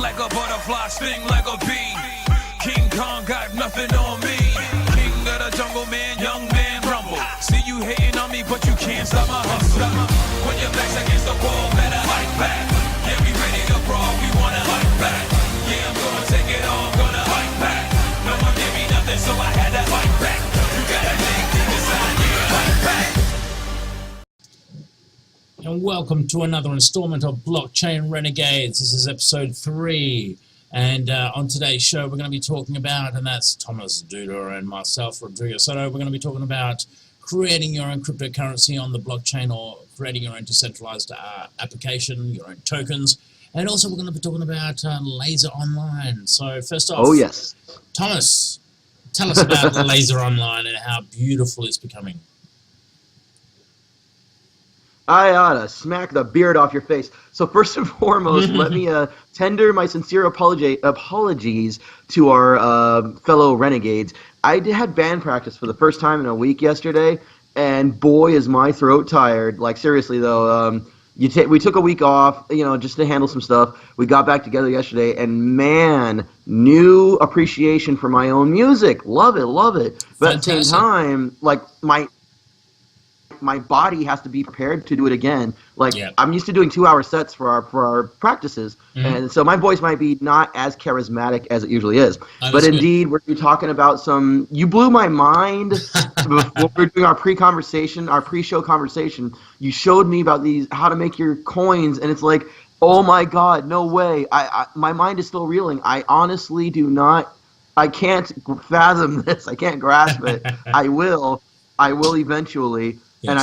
like a butterfly, sting like a bee. King Kong got nothing on me. King of the jungle, man, young man rumble. See you hating on me, but you can't stop my hustle. When your back's against the wall, better fight back. Yeah, we ready to brawl, we wanna fight back. Yeah, I'm gonna take it all, gonna fight back. No one gave me nothing, so I had to fight back. You gotta think deep inside, yeah, fight back. And welcome to another installment of Blockchain Renegades. This is episode 3. And on today's show, we're going to be talking about, and that's Thomas Duda and myself, Rodrigo Soto, we're going to be talking about creating your own cryptocurrency on the blockchain or creating your own decentralized application, your own tokens. And also we're going to be talking about Laser Online. So first off, oh yes, Thomas, tell us about Laser Online and how beautiful it's becoming. I ought to smack the beard off your face. So first and foremost, let me tender my sincere apologies to our fellow renegades. I had band practice for the first time in a week yesterday, and boy is my throat tired. Like seriously though, we took a week off, just to handle some stuff. We got back together yesterday, and man, new appreciation for my own music. Love it, love it. But at the same time, like my body has to be prepared to do it again. Like I'm used to doing 2-hour sets for our practices, and so my voice might be not as charismatic as it usually is. But indeed, we're talking about some. You blew my mind when we were doing our pre-show conversation. You showed me about how to make your coins, and it's like, oh my God, no way! My mind is still reeling. I honestly do not. I can't fathom this. I can't grasp it. I will eventually. Yes. And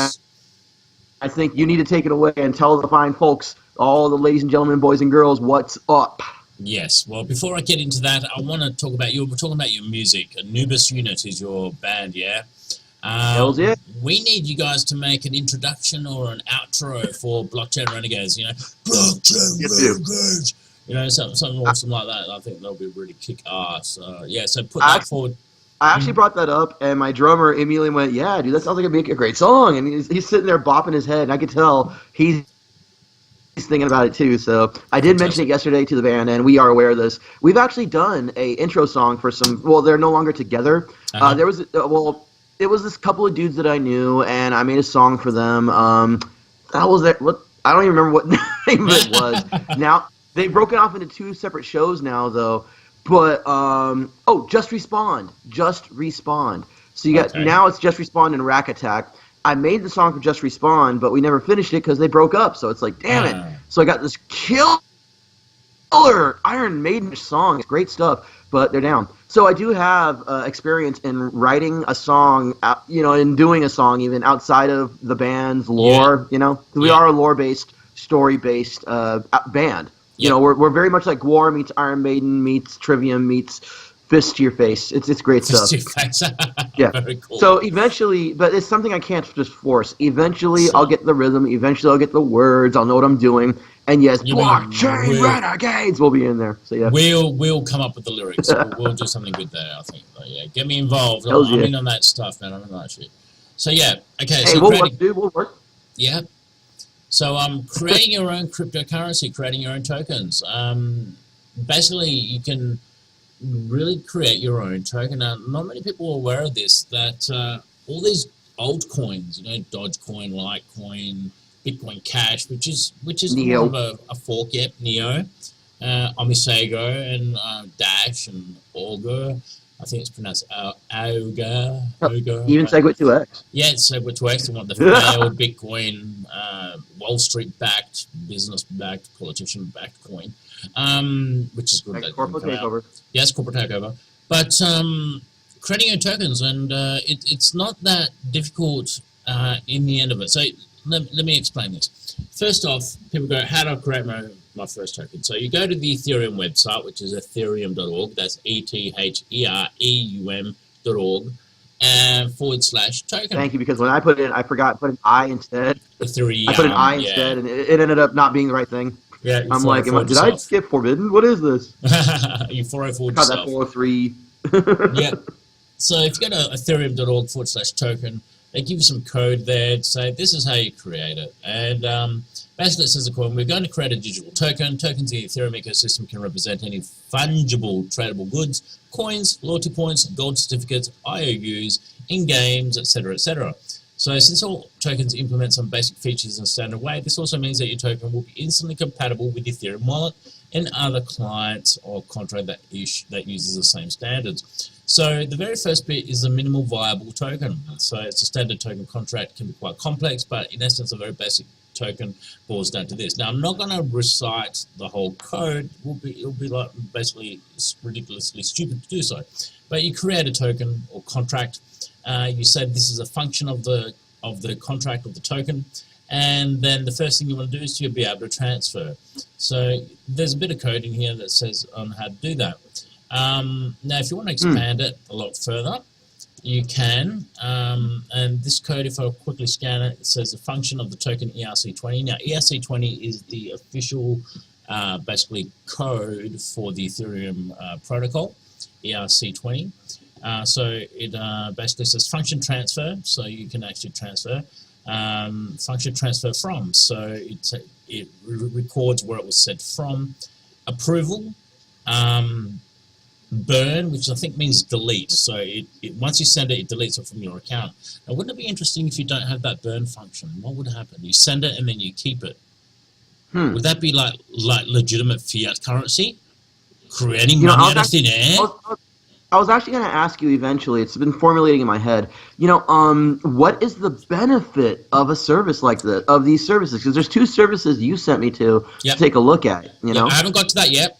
I think you need to take it away and tell the fine folks, all the ladies and gentlemen, boys and girls, what's up. Yes. Well, before I get into that, I want to talk about We're talking about your music. Anubis Unit is your band, yeah? Hells yeah. We need you guys to make an introduction or an outro for Blockchain Renegades. Blockchain Renegades. Something awesome like that. I think that'll be really kick ass. So put that forward. I actually brought that up, and my drummer immediately went, yeah, dude, that sounds like it'd be a great song. And he's sitting there bopping his head, and I could tell he's thinking about it too. So I did mention it yesterday to the band, and we are aware of this. We've actually done a intro song for some, well, they're no longer together. There was, it was this couple of dudes that I knew, and I made a song for them. That was it. I don't even remember what name it was. Now, they've broken off into 2 separate shows now, though. But Just Respond. So you got now it's Just Respond and Rack Attack. I made the song for Just Respond, but we never finished it because they broke up. So it's like, damn it. So I got this killer Iron Maiden song. It's great stuff, but they're down. So I do have experience in writing a song, in doing a song even outside of the band's lore. We are a lore-based, story-based band. We're very much like War meets Iron Maiden meets Trivium meets Fist to Your Face. It's great stuff. Fist to Your Face. Yeah. Very cool. So eventually, but it's something I can't just force. Eventually, I'll get the rhythm. Eventually, I'll get the words. I'll know what I'm doing. And yes, Blockchain Renegades will be in there. So yeah, we'll come up with the lyrics. We'll do something good there, I think. But yeah, get me involved. I'm in on that stuff, man. I'm in that shit. So yeah, okay. Hey, so we'll work. Yeah. So creating your own cryptocurrency, creating your own tokens. Basically, you can really create your own token. Now, not many people are aware of this, that all these old coins, Dogecoin, Litecoin, Bitcoin Cash, which is Neo. more of a fork, Neo, Omisego, and Dash, and Augur. I think it's pronounced Augur. Even Segwit 2X. Yeah, it's Segwit 2X. They want the failed Bitcoin, Wall Street-backed, business-backed, politician-backed coin, which is good. Like corporate takeover. Yes, corporate takeover. But creating your tokens, and it's not that difficult in the end of it. So let me explain this. First off, people go, how do I create my first token? So you go to the Ethereum website, which is ethereum.org. That's ethereum.org. /token. Thank you, because when I put it in, I forgot to put an I instead. Ethereum, I put an I instead, and it ended up not being the right thing. Yeah, I'm like, did I skip forbidden? What is this? You 404 that 403. Yeah. So if you go to ethereum.org /token, They give you some code there to say this is how you create it. And basically it says the coin, we're going to create a digital token. Tokens in the Ethereum ecosystem can represent any fungible tradable goods, coins, loyalty points, gold certificates, IOUs, in-games, etc., etc. So since all tokens implement some basic features in a standard way, this also means that your token will be instantly compatible with Ethereum wallet and other clients or contract that uses the same standards. So the very first bit is a minimal viable token. So it's a standard token contract, can be quite complex, but in essence a very basic token boils down to this. Now I'm not going to recite the whole code. It'll be like basically ridiculously stupid to do so. But you create a token or contract. You said this is a function of the contract of the token, and then the first thing you want to do is to be able to transfer. So there's a bit of code in here that says on how to do that. Now if you want to expand it a lot further, you can, and this code, if I quickly scan it, it says the function of the token ERC20. Now ERC20 is the official basically code for the Ethereum protocol, ERC20. So it basically says function transfer, so you can actually transfer. Function transfer from, so it records where it was sent from. Approval, burn, which I think means delete. So it once you send it, it deletes it from your account. Now, wouldn't it be interesting if you don't have that burn function? What would happen? You send it and then you keep it. Would that be like legitimate fiat currency? Creating money out of thin air? I was actually going to ask you eventually. It's been formulating in my head. What is the benefit of a service like this, of these services? Because there's two services you sent me to take a look at. I haven't got to that yet.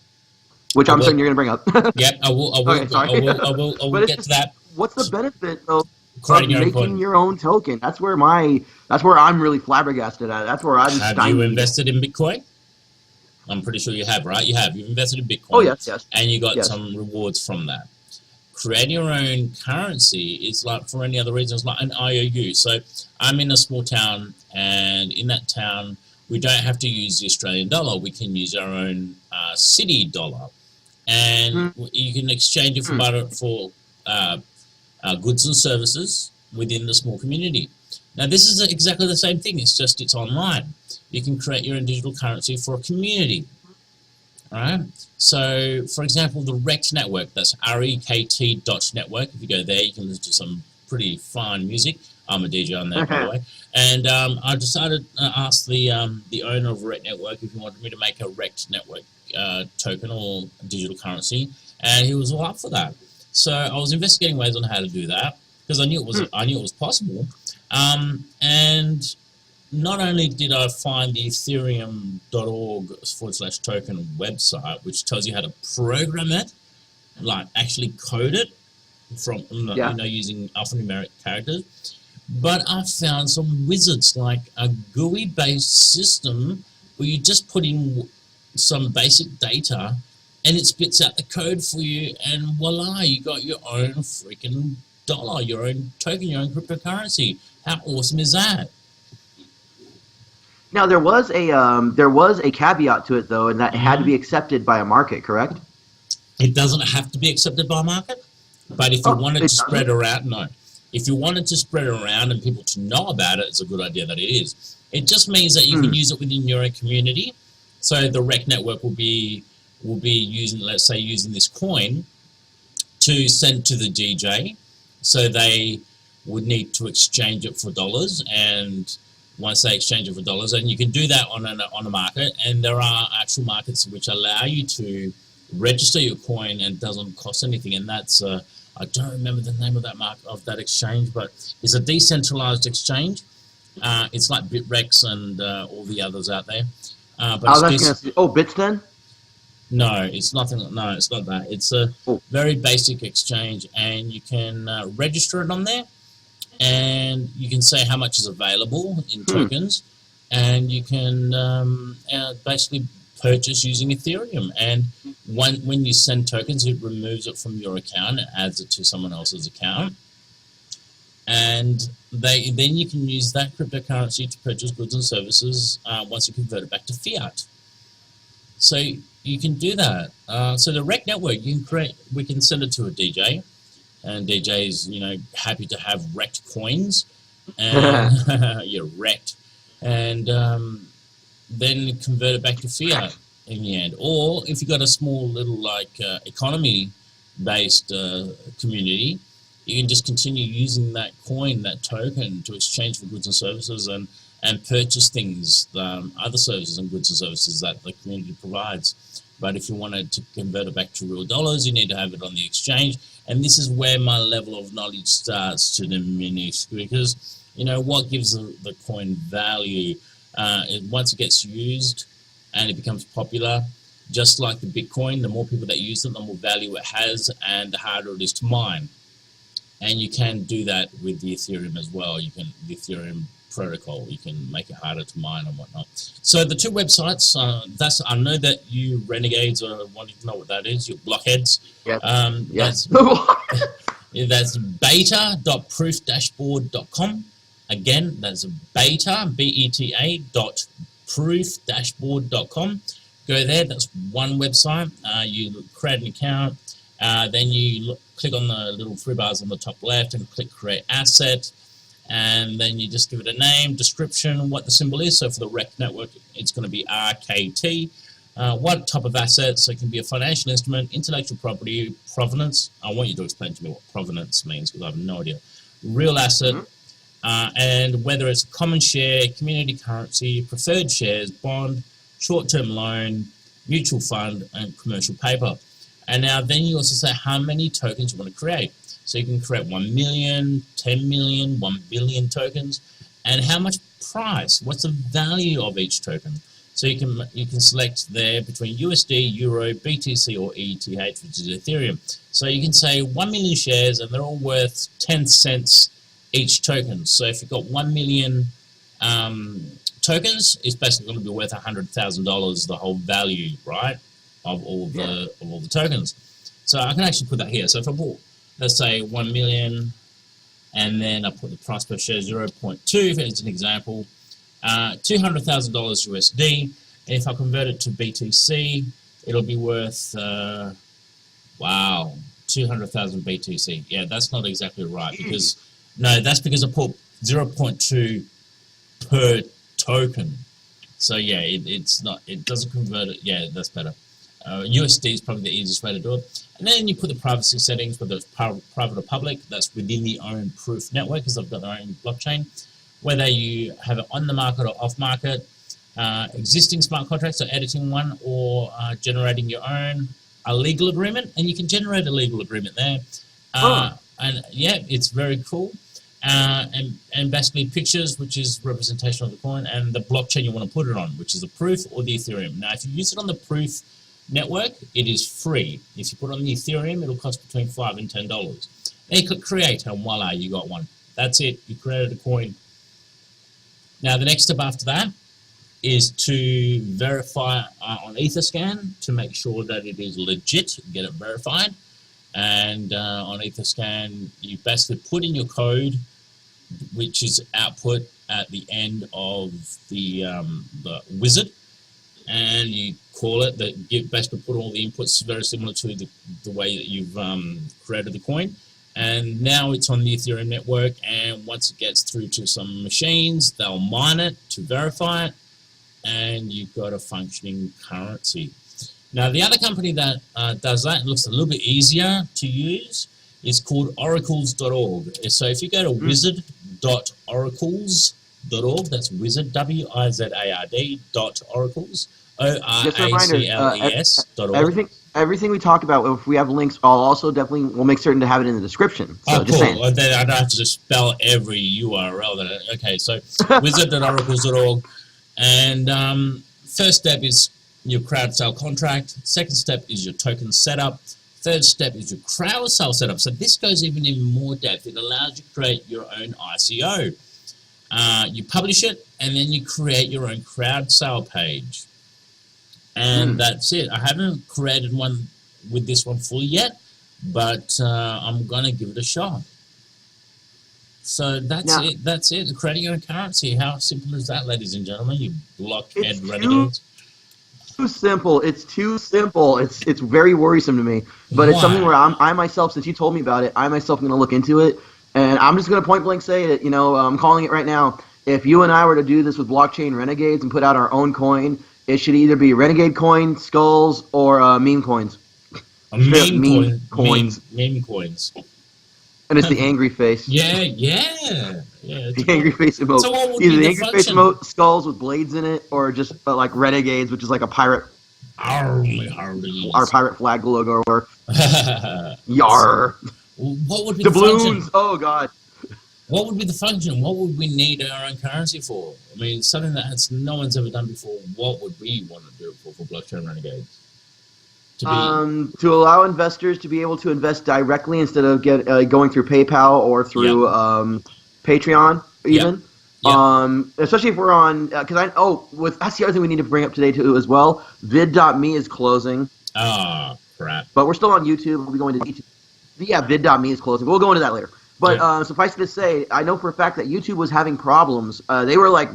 Which I'm certain you're going to bring up. Yep, I will. Okay, sorry. I will get to that. What's the benefit of Creating making your own token? That's where I'm really flabbergasted at. That's where I'm. Have you invested in Bitcoin? I'm pretty sure you have, right? You have. You've invested in Bitcoin. Oh yes. And you got some rewards from that. Creating your own currency is like, for any other reason, it's like an IOU. So I'm in a small town, and in that town we don't have to use the Australian dollar. We can use our own city dollar, and you can exchange it for goods and services within the small community. Now this is exactly the same thing. It's just it's online. You can create your own digital currency for a community. All right. So, for example, the Rekt network, that's rekt.network. If you go there, you can listen to some pretty fine music. I'm a DJ on there, by the way. And I decided to ask the owner of Rekt network if he wanted me to make a Rekt network token or digital currency, and he was all up for that. So I was investigating ways on how to do that because I knew it was possible. And not only did I find the ethereum.org/token website, which tells you how to program it, like actually code it from using alphanumeric characters, but I found some wizards, like a GUI-based system where you just put in some basic data and it spits out the code for you, and voila, you got your own freaking dollar, your own token, your own cryptocurrency. How awesome is that? Now there was a caveat to it though, and that it had to be accepted by a market, correct? It doesn't have to be accepted by a market, but if you wanted to spread around, no. If you wanted to spread it around and people to know about it, it's a good idea that it is. It just means that you can use it within your own community. So the Rekt network will be using, let's say, using this coin to send to the DJ. So they would need to exchange it for dollars, and once they exchange it for dollars, and you can do that on a market, and there are actual markets which allow you to register your coin and it doesn't cost anything, and that's I don't remember the name of that that exchange, but it's a decentralized exchange. It's like Bitrex and all the others out there. But Bitsden? No, it's nothing. No, it's not that. It's a very basic exchange, and you can register it on there, and you can say how much is available in tokens, and you can basically purchase using Ethereum. And when you send tokens, it removes it from your account and adds it to someone else's account, and then you can use that cryptocurrency to purchase goods and services once you convert it back to fiat. So you can do that. So the Rekt network, we can send it to a DJ, and DJ is happy to have Rekt coins, and you're wrecked. And then convert it back to fiat in the end. Or if you've got a small little economy-based community, you can just continue using that coin, that token, to exchange for goods and services and purchase things, other services and goods and services that the community provides. But if you wanted to convert it back to real dollars, you need to have it on the exchange. And this is where my level of knowledge starts to diminish, because, you know, what gives the coin value? Once it gets used and it becomes popular, just like the Bitcoin, the more people that use it, the more value it has and the harder it is to mine. And you can do that with the Ethereum as well. The Ethereum protocol, you can make it harder to mine and whatnot. So the two websites, I know that you renegades are wanting to know what that is, you blockheads. Yep. Yes. That's beta.proof-dashboard.com. Again, that's beta, B-E-T-A, .proof-dashboard.com. Go there, that's one website. You create an account, then you click on the little three bars on the top left and click create asset, and then you just give it a name, description, what the symbol is. So for the REC network, it's going to be RKT. What type of assets? So it can be a financial instrument, intellectual property, provenance. I want you to explain to me what provenance means, because I have no idea. Real asset, and whether it's a common share, community currency, preferred shares, bond, short-term loan, mutual fund, and commercial paper. And now then you also say how many tokens you want to create. So you can create 1 million, 10 million, 1 billion tokens, and how much price, what's the value of each token. So you can select there between USD, Euro, BTC, or ETH, which is Ethereum. So you can say 1 million shares, and they're all worth 10 cents each token. So if you've got 1 million tokens, it's basically going to be worth $100,000, the whole value, right, of all the tokens. So I can actually put that here. So if I bought, let's say 1 million, and then I put the price per share 0.2, as an example, $200,000 USD. And if I convert it to BTC, it'll be worth, wow, 200,000 BTC. Yeah, that's not exactly right, because, no, that's because I put 0.2 per token. So yeah, it's not, it doesn't convert it. Yeah, that's better. USD is probably the easiest way to do it. And then you put the privacy settings, whether it's private or public. That's within the own proof network, because they've got their own blockchain. Whether you have it on the market or off market, existing smart contracts, so editing one, or generating your own, a legal agreement, and you can generate a legal agreement there. And yeah, it's very cool. And basically pictures, which is representation of the coin, and the blockchain you want to put it on, which is the proof or the Ethereum. Now, if you use it on the proof network, it is free. If you put it on the Ethereum, it'll cost between $5 and $10. Then you click create, and voila, you got one. That's it. You created a coin. Now, the next step after that is to verify on Etherscan to make sure that it is legit, get it verified. And on Etherscan, you basically put in your code, which is output at the end of the wizard, and you call it, basically put all the inputs very similar to the way that you've created the coin. And now it's on the Ethereum network, and once it gets through to some machines, they'll mine it to verify it, and you've got a functioning currency. Now, the other company that does that, looks a little bit easier to use, is called oracles.org. So if you go to wizard.oracles.org, that's wizard, W-I-Z-A-R-D, .oracles, O-R-A-C-L-E-S.org. Everything we talk about, if we have links, we'll make certain to have it in the description. So just saying. I don't have to just spell every URL. Okay, so wizard.oracles.org. And first step is your crowd sale contract. Second step is your token setup. Third step is your crowd sale setup. So this goes even in more depth. It allows you to create your own ICO. You publish it, and then you create your own crowd sale page. And that's it. I haven't created one with this one fully yet, but I'm going to give it a shot. So that's it. That's it. Creating your own currency. How simple is that, ladies and gentlemen? You blockhead renegades. Too simple. It's too simple. It's very worrisome to me. But it's something where I myself, since you told me about it, I myself am going to look into it. And I'm just going to point blank say it. I'm calling it right now. If you and I were to do this with Blockchain Renegades and put out our own coin, it should either be Renegade coin, skulls, or meme coins. Meme coins. Meme coins. And it's the angry face. Yeah. The angry face emote. So what would Either be the the angry face function? emote, skulls with blades in it, or just like Renegades, which is like a pirate, our pirate flag logo, or Yar. What would be the Doubloons. function? Oh god. What would be the function? What would we need our own currency for? I mean, something that no one's ever done before. What would we want to do it for Blockchain Renegades? To allow investors to be able to invest directly instead of going through PayPal or through Patreon even. Especially if we're on because that's the other thing we need to bring up today too as well. Vid.me is closing. Ah, crap. But we're still on YouTube. We'll be going to YouTube. Yeah, vid.me is closing. We'll go into that later. But suffice it to say, I know for a fact that YouTube was having problems. They were like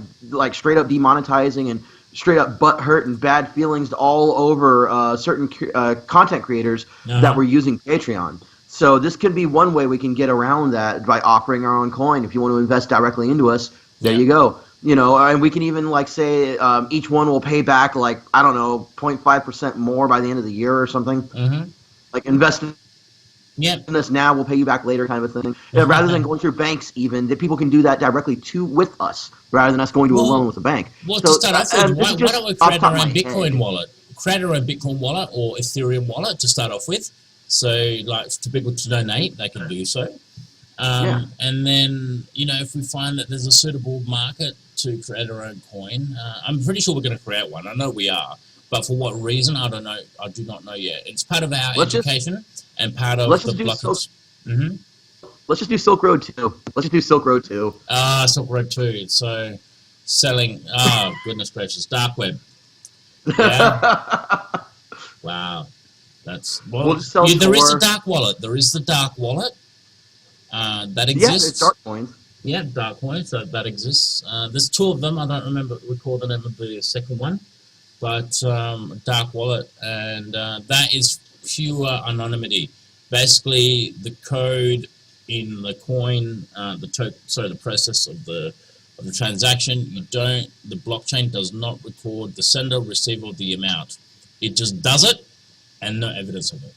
straight up demonetizing and straight up butt hurt and bad feelings all over certain content creators that were using Patreon. So this could be one way we can get around that by offering our own coin. If you want to invest directly into us, there you go. And we can even say each one will pay back 0.5% more by the end of the year or something. Mm-hmm. Like invest in this now, we'll pay you back later, kind of a thing. Rather than going through banks, even that people can do that directly with us, rather than us going to a loan with a bank. Well, to start off with, why don't we create our own Bitcoin wallet? Create our own Bitcoin wallet or Ethereum wallet to start off with. So, for people to donate, they can do so. And then, if we find that there's a suitable market to create our own coin, I'm pretty sure we're going to create one. I know we are. But for what reason, I don't know. I do not know yet. It's part of our education and part of the blockers. Let's just do Silk Road 2. Let's just do Silk Road 2. Silk Road 2. So, selling. Oh, goodness gracious. Dark web. Yeah. Wow. That's... Well, there is a dark wallet. There is the dark wallet. That exists. Yeah, there's dark coins. Yeah, dark coins. That exists. There's two of them. I don't recall the name of the second one. But dark wallet, and that is pure anonymity. Basically, the code in the coin, the process of the transaction, the blockchain does not record the sender, receiver, of the amount. It just does it, and no evidence of it.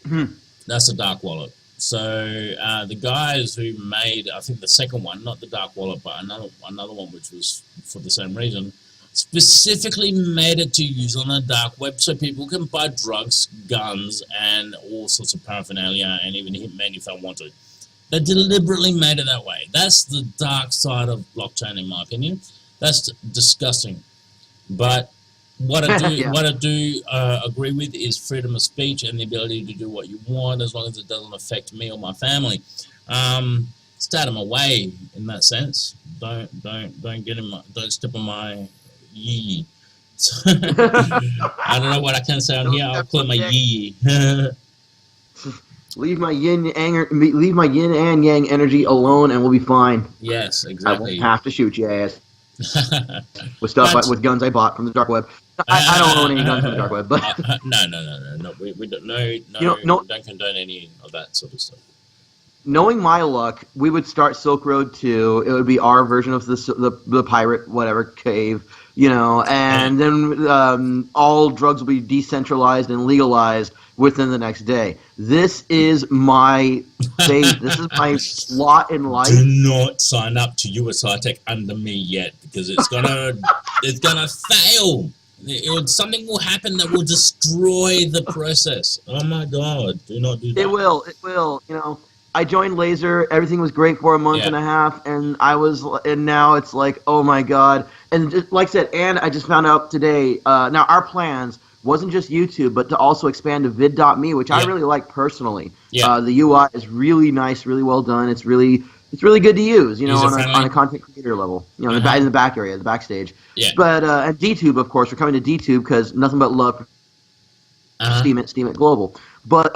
Mm-hmm. That's a dark wallet. So the guys who made, I think the second one, not the dark wallet, but another one which was for the same reason, specifically made it to use on the dark web so people can buy drugs, guns, and all sorts of paraphernalia, and even hitmen if they wanted. They deliberately made it that way. That's the dark side of blockchain, in my opinion. That's disgusting. But what I do agree with is freedom of speech and the ability to do what you want as long as it doesn't affect me or my family. Stay out of my way in that sense. Don't step on my yee. I don't know what I can say on here. I'll call it my yee. Leave my yin and yang energy alone, and we'll be fine. Yes, exactly. I won't have to shoot your ass with guns I bought from the dark web. I don't own any guns from the dark web, but no. We don't condone any of that sort of stuff. Knowing my luck, we would start Silk Road 2. It would be our version of the pirate whatever cave, and then all drugs will be decentralized and legalized within the next day. This is my fate. This is my lot in life. Do not sign up to usi-tech under me yet, because it's gonna fail. Something will happen that will destroy the process. Oh my God! Do not do that. It will. I joined Laser. Everything was great for a month and a half, and now it's like, oh my God. And just, like I said, and I just found out today. Now our plans wasn't just YouTube, but to also expand to vid.me, which I really like personally. Yeah. The UI is really nice, really well done. It's really good to use, on a content creator level, in the back area, the backstage. Yeah. But and DTube, of course, we're coming to DTube because nothing but love. Steam it global. But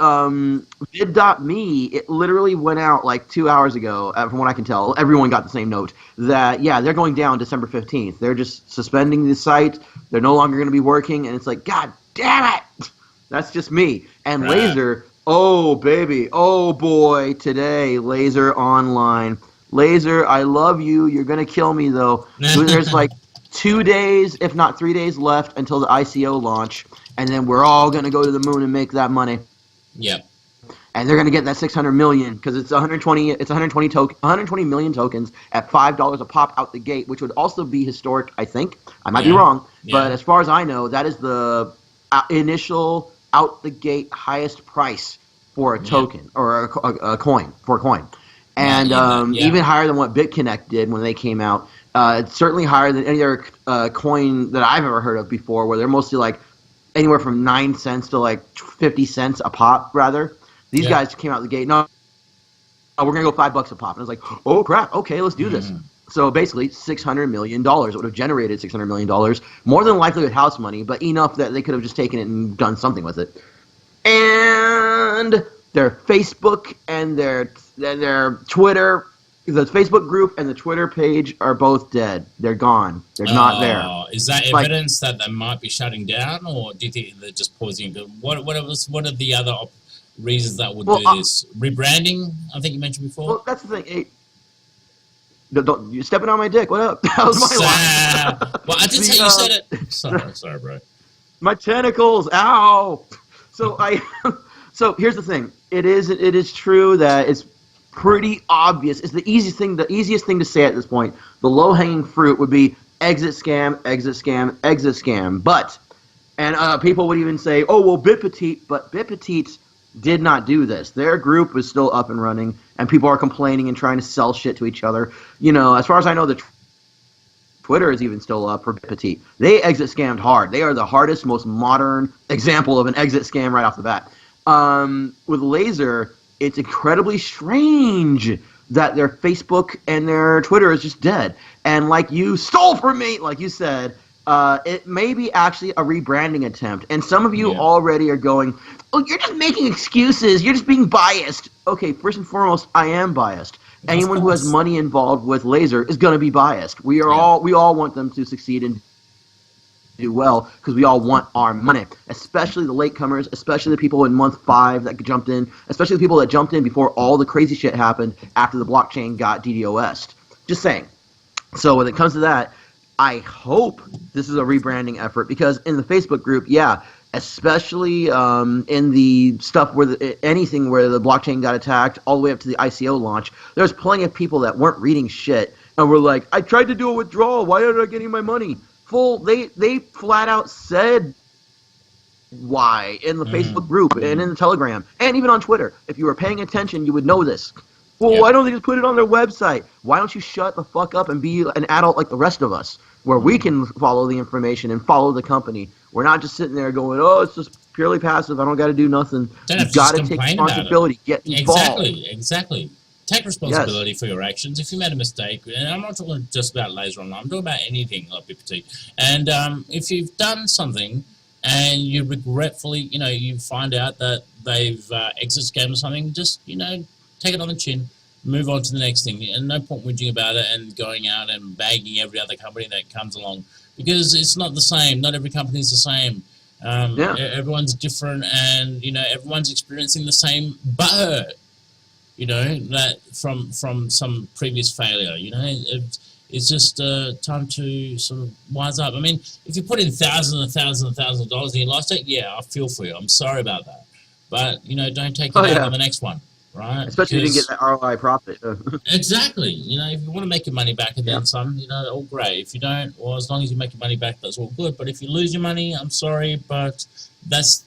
vid.me, it literally went out like 2 hours ago, from what I can tell. Everyone got the same note that, they're going down December 15th. They're just suspending the site. They're no longer going to be working. And it's like, God damn it! That's just me. And Laser, Oh, baby. Oh, boy. Today, Laser Online. Laser, I love you. You're going to kill me, though. There's like 2 days, if not 3 days left until the ICO launch. And then we're all going to go to the moon and make that money. Yep. And they're going to get that 600 million because it's 120 million tokens at $5 a pop out the gate, which would also be historic, I think. I might be wrong. But as far as I know, that is the initial out the gate highest price for a token or a coin, and even higher than what BitConnect did when they came out. It's certainly higher than any other coin that I've ever heard of before, where they're mostly like anywhere from 9 cents to like 50 cents a pop. Rather, these guys came out the gate. No, we're gonna go $5 a pop, and I was like, oh crap, okay, let's do this. So basically, $600 million. It would have generated $600 million, more than likely with house money, but enough that they could have just taken it and done something with it. And their Facebook and their Twitter, the Facebook group and the Twitter page are both dead. They're gone. They're not there. Is that evidence that they might be shutting down, or do you think they're just pausing? What are the other reasons that would do this? Rebranding, I think you mentioned before. Well, that's the thing. Hey, don't you're stepping on my dick. What up? That was my line. Well, I did say you said it. Sorry, bro. My tentacles. Ow. So here's the thing. It is true that it's pretty obvious. It's the easiest thing to say at this point. The low-hanging fruit would be exit scam, exit scam, exit scam. But people would even say, oh well, BitPetite, but BitPetite did not do this. Their group was still up and running, and people are complaining and trying to sell shit to each other. You know, as far as I know, the Twitter is even still up for BitPetite. They exit scammed hard. They are the hardest, most modern example of an exit scam right off the bat. With Laser, it's incredibly strange that their Facebook and their Twitter is just dead. And like you stole from me, like you said, it may be actually a rebranding attempt. And some of you already are going, oh, you're just making excuses. You're just being biased. Okay, first and foremost, I am biased. Anyone who has money involved with Laser is going to be biased. We all want them to succeed and do well because we all want our money, especially the latecomers, especially the people in month 5 that jumped in, especially the people that jumped in before all the crazy shit happened after the blockchain got DDoS'd. Just saying. So when it comes to that, I hope this is a rebranding effort because in the Facebook group, especially in the stuff where anything where the blockchain got attacked all the way up to the ICO launch, there's plenty of people that weren't reading shit and were like, I tried to do a withdrawal. Why aren't I getting my money? They flat out said why in the Facebook group and in the Telegram and even on Twitter. If you were paying attention, you would know this. Well, why don't they just put it on their website? Why don't you shut the fuck up and be an adult like the rest of us, where we can follow the information and follow the company? We're not just sitting there going, oh, it's just purely passive. I don't got to do nothing. You got to take responsibility. Get involved. Exactly. Take responsibility for your actions. If you made a mistake, and I'm not talking just about Laser Online, I'm talking about anything like BitPetite. And if you've done something and you regretfully, you find out that they've exit scammed or something, just, take it on the chin, move on to the next thing. And no point whinging about it and going out and bagging every other company that comes along because it's not the same. Not every company is the same. Everyone's different, and everyone's experiencing the same butthurt. That from some previous failure. It's just time to sort of wise up. I mean, if you put in thousands and thousands and thousands of dollars and you lost it, I feel for you. I'm sorry about that. But, don't take it out on the next one, right? Especially if you didn't get that ROI profit. Exactly. If you want to make your money back and then some, all great. If you don't, well, as long as you make your money back, that's all good. But if you lose your money, I'm sorry, but that's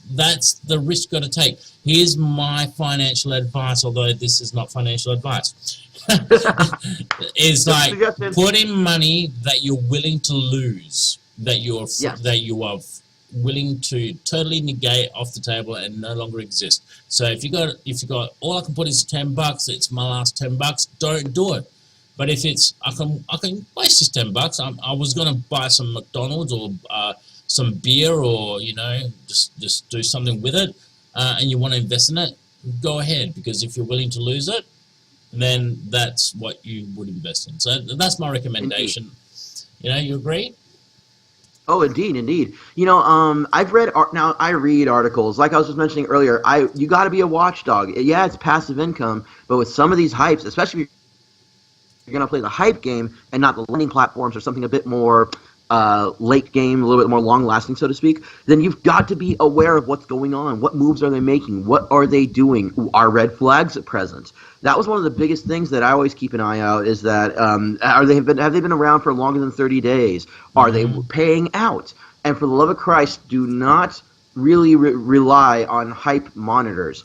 the risk you got to take. Here's my financial advice, although this is not financial advice. It's like put in money that you're willing to lose, that you are willing to totally negate off the table and no longer exist. So if you got all I can put is $10, it's my last $10. Don't do it. But if it's I can waste this $10. I was gonna buy some McDonald's or some beer or just do something with it, and you want to invest in it, go ahead, because if you're willing to lose it, then that's what you would invest in. So that's my recommendation. You agree? Oh, indeed, indeed. Now I read articles. Like I was just mentioning earlier, you got to be a watchdog. Yeah, it's passive income, but with some of these hypes, especially if you're going to play the hype game and not the lending platforms or something a bit more late game, a little bit more long lasting, so to speak, then you've got to be aware of what's going on. What moves are they making? What are they doing? Are red flags present? That was one of the biggest things that I always keep an eye out, is that have they been around for longer than 30 days? Are they paying out? And for the love of Christ, do not really rely on hype monitors.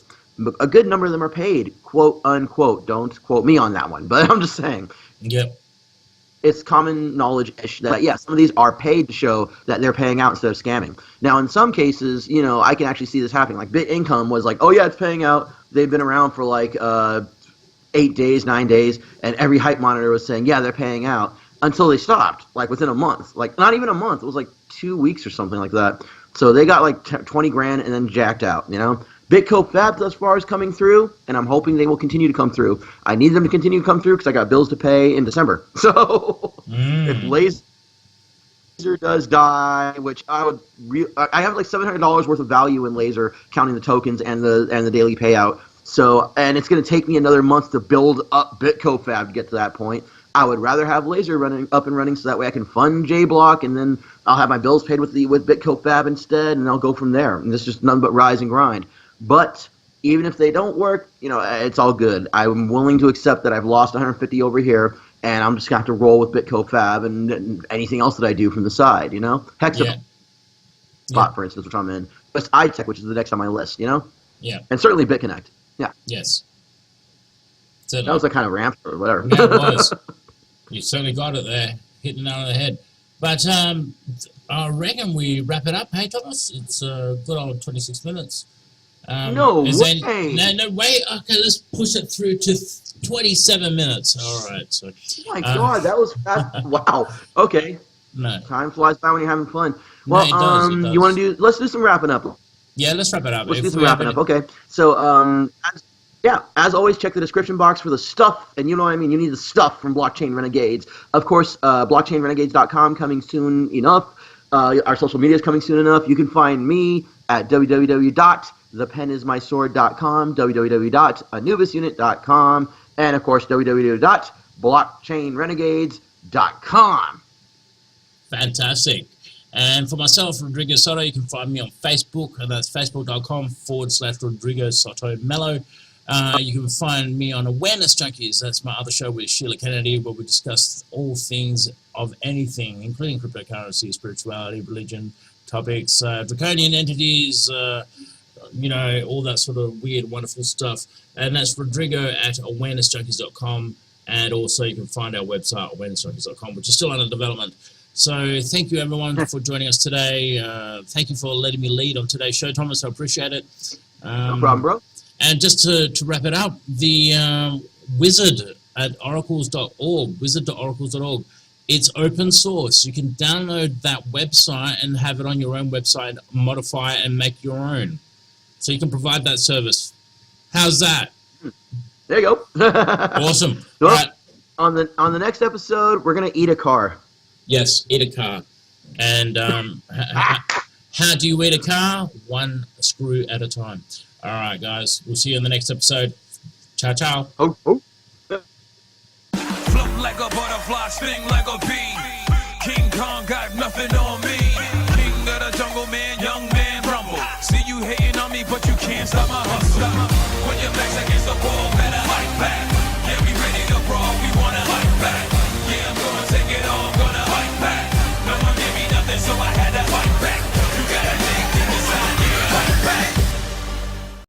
A good number of them are paid, quote unquote. Don't quote me on that one, but I'm just saying. Yep. It's common knowledge-ish that, yeah, some of these are paid to show that they're paying out instead of scamming. Now, in some cases, I can actually see this happening. Like, Bit Income was like, oh, yeah, it's paying out. They've been around for, 8 days, 9 days, and every hype monitor was saying, yeah, they're paying out, until they stopped, within a month. Not even a month. It was, 2 weeks or something like that. So they got, 20 grand and then jacked out, Bitco Fab thus far is coming through, and I'm hoping they will continue to come through. I need them to continue to come through because I got bills to pay in December. So if Laser does die, which I have $700 worth of value in Laser, counting the tokens and the daily payout. So, and it's going to take me another month to build up Bitco Fab to get to that point. I would rather have Laser up and running so that way I can fund JBlock, and then I'll have my bills paid with Bitco Fab instead, and I'll go from there. And this is just none but rise and grind. But even if they don't work, it's all good. I'm willing to accept that I've lost 150 over here, and I'm just going to have to roll with Bitco Fab and anything else that I do from the side, Hexapod, for instance, which I'm in. Usi-tech, which is the next on my list, Yeah. And certainly BitConnect. Yeah. Yes. That was a kind of ramp or whatever. Yeah, it was. You certainly got it there, hitting it out of the head. But I reckon we wrap it up, hey, Thomas? It's a good old 26 minutes. No way. No way. Okay, let's push it through to 27 minutes. All right. So, oh my God, that was fast. Wow. Okay. No. Time flies by when you're having fun. Well, it does. You want to let's do some wrapping up. Yeah, let's wrap it up. Let's do some wrapping up. Okay. So, as always, check the description box for the stuff, and you know what I mean. You need the stuff from Blockchain Renegades. Of course, blockchainrenegades.com coming soon enough. Our social media is coming soon enough. You can find me at www.thepenismysword.com, www.anubisunit.com, and of course www.blockchainrenegades.com. Fantastic. And for myself, Rodrigo Soto, you can find me on Facebook, and that's facebook.com/Rodrigo Soto Mello. You can find me on Awareness Junkies. That's my other show with Sheila Kennedy, where we discuss all things of anything, including cryptocurrency, spirituality, religion, topics, draconian entities, all that sort of weird, wonderful stuff. And that's Rodrigo at awarenessjunkies.com. And also you can find our website, awarenessjunkies.com, which is still under development. So thank you, everyone, for joining us today. Thank you for letting me lead on today's show, Thomas. I appreciate it. No problem, bro. And just to wrap it up, the wizard at oracles.org, wizard.oracles.org, it's open source. You can download that website and have it on your own website, modify it, and make your own. So you can provide that service. How's that? There you go. Awesome. Well, right. On the next episode, we're gonna eat a car. Yes, eat a car. And how do you eat a car? One screw at a time. All right, guys. We'll see you in the next episode. Ciao, ciao. Oh. Float like a butterfly, sting like a bee. King Kong got nothing on me. King of the jungle, man, young man, rumble. See you hating on me, but you can't stop my hustle. When your back's against the wall, better fight back. Yeah, we ready to brawl, we wanna fight back.